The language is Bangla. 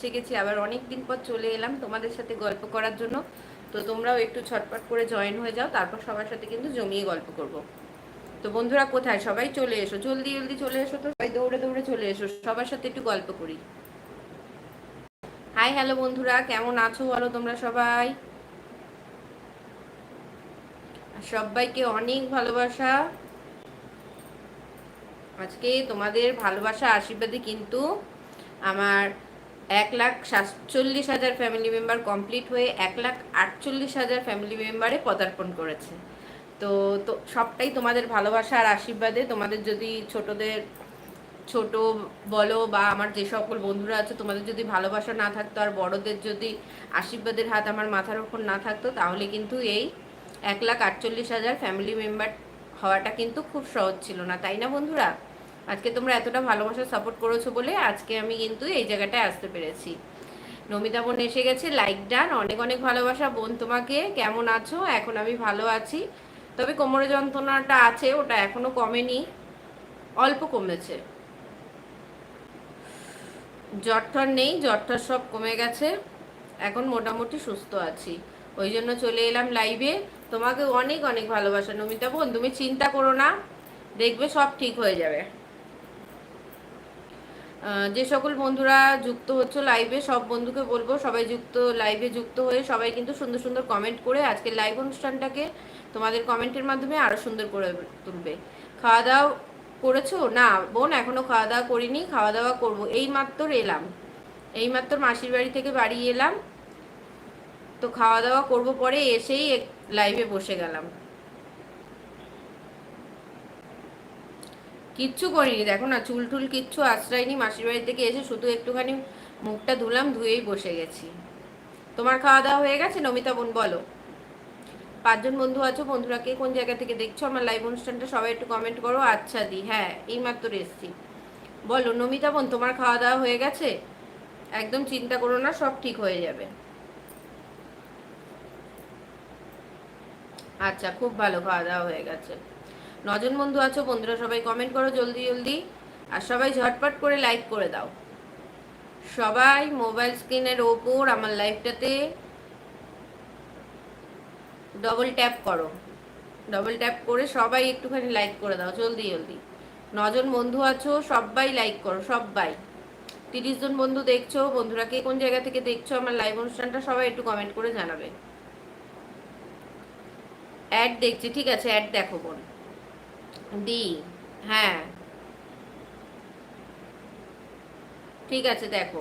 এসে গেছি আবার অনেক দিন পর চলে এলাম তোমাদের সাথে গল্প করার জন্য। তো তোমরাও একটু ছটপট করে জয়েন হয়ে যাও, তারপর সবার সাথে কিন্তু জমিয়ে গল্প করব। তো বন্ধুরা কোথায়, সবাই চলে এসো, জলদি জলদি চলে এসো, তো সবাই দৌড়ে দৌড়ে চলে এসো, সবার সাথে একটু গল্প করি। হাই হ্যালো বন্ধুরা, কেমন আছো বলো তোমরা সবাই? সবাইকে অনেক ভালোবাসা। আজকে তোমাদের ভালোবাসা আশীর্বাদে কিন্তু আমার 1,47,000 ফ্যামিলি মেম্বার কমপ্লিট হয়ে 1,48,000 ফ্যামিলি মেম্বারে পদার্পণ করেছে। তো তো সবটাই তোমাদের ভালোবাসা আর আশীর্বাদে। তোমাদের যদি ছোট বলো বা আমার যে সকল বন্ধুরা আছে, তোমাদের যদি ভালোবাসা না থাকতো আর বড়দের যদি আশীর্বাদের হাত আমার মাথার উপর না থাকতো, তাহলে কিন্তু এই 1,48,000 ফ্যামিলি মেম্বার হওয়াটা কিন্তু খুব সহজ ছিল না, তাই না বন্ধুরা? আজকে তোমরা এতটা ভালোবাসা সাপোর্ট করেছো বলে আজকে আমি কিন্তু এই জায়গাটায় আসতে পেরেছি। নমিতা বোন এসে গেছে, লাইক ডান, অনেক অনেক ভালোবাসা বোন তোমাকে। কেমন আছো? এখন আমি ভালো আছি, তবে কোমরে যন্ত্রণাটা আছে, ওটা এখনো কমেনি, অল্প কমেছে। জ্বর ঠর নেই, জ্বর ঠর সব কমে গেছে, এখন মোটামুটি সুস্থ আছি। ওই জন্য চলে এলাম লাইভে। তোমাকে অনেক অনেক ভালোবাসা নমিতা বোন, তুমি চিন্তা করো না, দেখবে সব ঠিক হয়ে যাবে। যে সকল বন্ধুরা যুক্ত হচ্ছে লাইভে, সব বন্ধুকে বলবো সবাই লাইভে যুক্ত হয়ে সবাই কিন্তু সুন্দর সুন্দর কমেন্ট করে আজকে লাইভ অনুষ্ঠানটাকে তোমাদের কমেন্টের মাধ্যমে আরো সুন্দর করে তুলবে। খাওয়া দাওয়া করেছো? না বোন, এখনো খাওয়া দাওয়া করিনি, খাওয়া দাওয়া করবো। এইমাত্র এলাম, এইমাত্র মাসির বাড়ি থেকে বাড়ি এলাম, তো খাওয়া দাওয়া করবো পরে, এসেই লাইভে বসে গেলাম। কিচ্ছু করিনি, দেখো না, চুল টুল কিচ্ছু আশ্রয়নি, মাসির বাড়ি থেকে এসে শুধু একটুখানি মুখটা ধুলাম, ধুয়েই বসে গেছি। তোমার খাওয়া দাওয়া হয়ে গেছে নমিতা বোন? বলো। 5 জন বন্ধু আছো, বন্ধুরা কে কোন জায়গা থেকে দেখছো আমার লাইভ অনুষ্ঠানটা সবাই একটু কমেন্ট করো। আচ্ছা দি, হ্যাঁ এইমাত্র এসছি। বলো নমিতা বোন, তোমার খাওয়া দাওয়া হয়ে গেছে? একদম চিন্তা করো না, সব ঠিক হয়ে যাবে। আচ্ছা, খুব ভালো, খাওয়া দাওয়া হয়ে গেছে। 9 জন বন্ধু আছো, বন্ধুরা সবাই কমেন্ট করো জলদি জলদি, আর সবাই ঝটপট করে লাইক করে দাও। সবাই মোবাইল স্ক্রিনের ওপর আমার লাইভটাতে ডবল ট্যাপ করো, ডবল ট্যাপ করে সবাই একটুখানি লাইক করে দাও জলদি জলদি। 9 জন বন্ধু আছো, সবাই লাইক করো, সবাই। 30 জন বন্ধু দেখছো, বন্ধুরা কে কোন জায়গা থেকে দেখছো আমার লাইভ অনুষ্ঠানটা সবাই একটু কমেন্ট করে জানাবে। অ্যাড দেখছি, ঠিক আছে, অ্যাড দেখো বোন। দি, হ্যাঁ ঠিক আছে, দেখো।